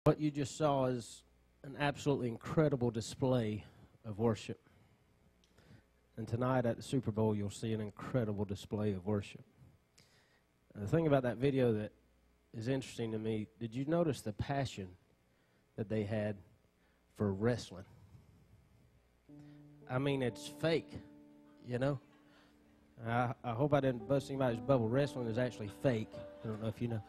What you just saw is an absolutely incredible display of worship. And tonight at the Super Bowl, you'll see an incredible display of worship. And the thing about that video that is interesting to me, did you notice the passion that they had for wrestling? I mean, it's fake, you know? I hope I didn't bust anybody's bubble. Wrestling is actually fake. I don't know if you know.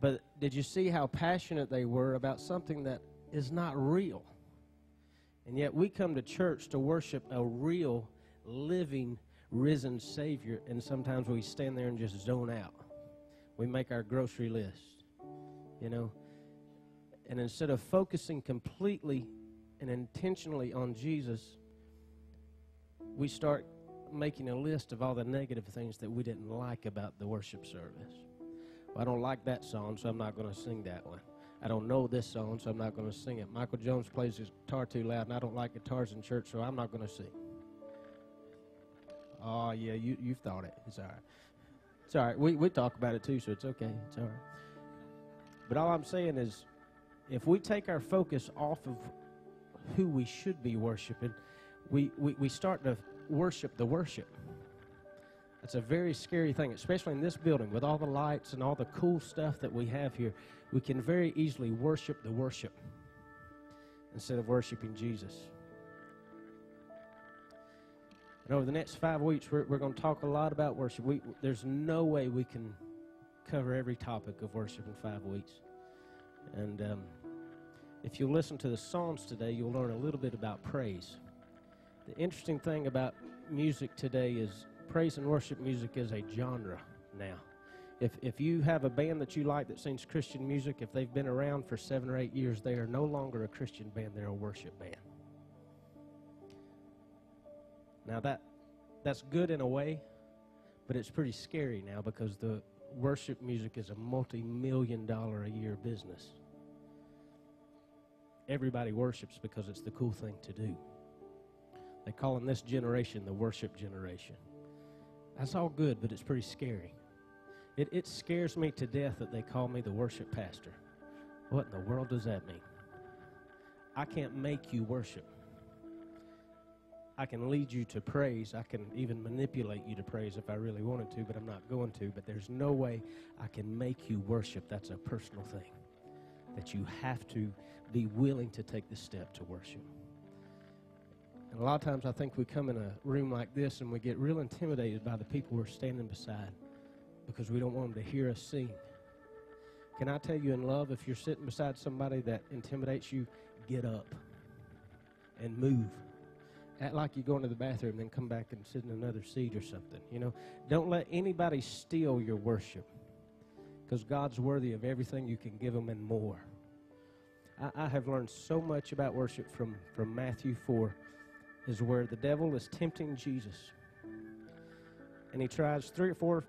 But did you see how passionate they were about something that is not real? And yet we come to church to worship a real, living, risen Savior, and sometimes we stand there and just zone out. We make our grocery list, you know. And instead of focusing completely and intentionally on Jesus, we start making a list of all the negative things that we didn't like about the worship service. Well, I don't like that song, so I'm not going to sing that one. I don't know this song, so I'm not going to sing it. Michael Jones plays his guitar too loud, and I don't like guitars in church, so I'm not going to sing. Oh, yeah, you've thought it. It's all right. It's all right. We talk about it too, so it's okay. It's all right. But all I'm saying is, if we take our focus off of who we should be worshiping, we start to worship the worship. It's a very scary thing, especially in this building with all the lights and all the cool stuff that we have here. We can very easily worship the worship instead of worshiping Jesus. And over the next 5 weeks, we're going to talk a lot about worship. There's no way we can cover every topic of worship in 5 weeks. And if you listen to the songs today, you'll learn a little bit about praise. The interesting thing about music today is praise and worship music is a genre now. If you have a band that you like that sings Christian music, if they've been around for 7 or 8 years, they are no longer a Christian band, they're a worship band. Now that's good in a way, but it's pretty scary now because the worship music is a multi-million-dollar a year business. Everybody worships because it's the cool thing to do. They call in this generation the worship generation. That's all good, but it's pretty scary. It scares me to death that they call me the worship pastor. What in the world does that mean? I can't make you worship. I can lead you to praise. I can even manipulate you to praise if I really wanted to, but I'm not going to. But there's no way I can make you worship. That's a personal thing that you have to be willing to take the step to worship. And a lot of times I think we come in a room like this and we get real intimidated by the people we're standing beside because we don't want them to hear us sing. Can I tell you in love, if you're sitting beside somebody that intimidates you, get up and move. Act like you're going to the bathroom, then come back and sit in another seat or something. You know, don't let anybody steal your worship because God's worthy of everything you can give him and more. I have learned so much about worship from Matthew 4. Is where the devil is tempting Jesus. And he tries 3 or 4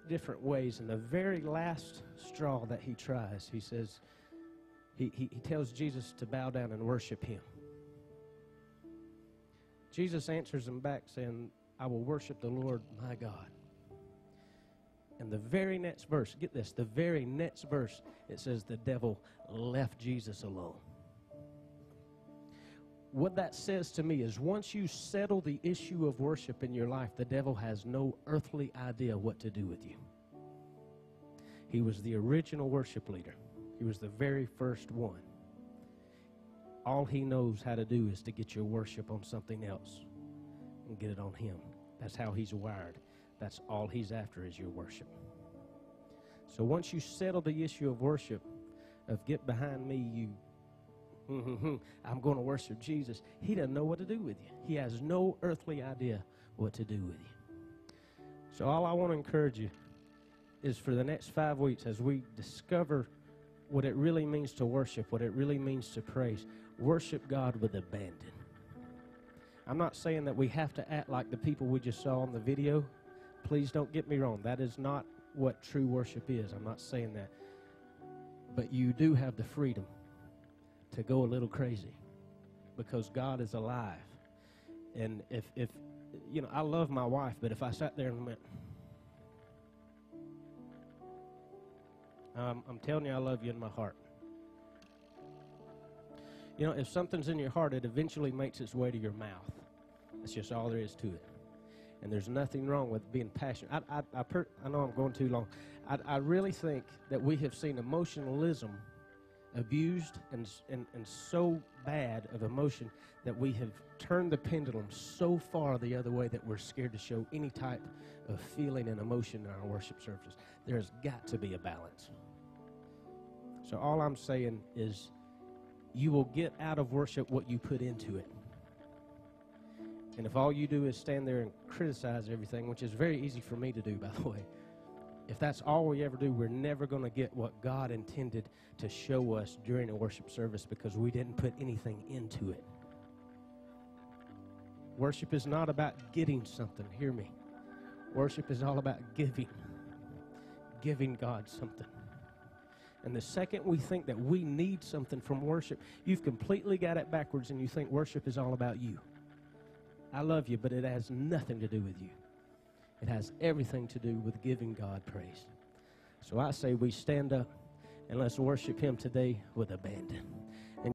different ways. And the very last straw that he tries, he says, he tells Jesus to bow down and worship him. Jesus answers him back saying, I will worship the Lord my God. And the very next verse, get this, the very next verse, it says the devil left Jesus alone. What that says to me is once you settle the issue of worship in your life, the devil has no earthly idea what to do with you. He was the original worship leader. He was the very first one. All he knows how to do is to get your worship on something else and get it on him. That's how he's wired. That's all he's after is your worship. So once you settle the issue of worship, of get behind me, you I'm going to worship Jesus. He doesn't know what to do with you. He has no earthly idea what to do with you. So all I want to encourage you is for the next 5 weeks as we discover what it really means to worship, what it really means to praise, worship God with abandon. I'm not saying that we have to act like the people we just saw on the video. Please don't get me wrong. That is not what true worship is. I'm not saying that. But you do have the freedom to go a little crazy because God is alive. And if you know, I love my wife, but if I sat there and went, I'm telling you I love you in my heart. You know, if something's in your heart, it eventually makes its way to your mouth. That's just all there is to it. And there's nothing wrong with being passionate. I know I'm going too long. I really think that we have seen emotionalism abused and so bad of emotion that we have turned the pendulum so far the other way that we're scared to show any type of feeling and emotion in our worship services. There's got to be a balance. So all I'm saying is you will get out of worship what you put into it. And if all you do is stand there and criticize everything, which is very easy for me to do, by the way, if that's all we ever do, we're never going to get what God intended to show us during a worship service because we didn't put anything into it. Worship is not about getting something. Hear me. Worship is all about giving God something. And the second we think that we need something from worship, you've completely got it backwards and you think worship is all about you. I love you, but it has nothing to do with you. It has everything to do with giving God praise. So I say we stand up and let's worship Him today with abandon.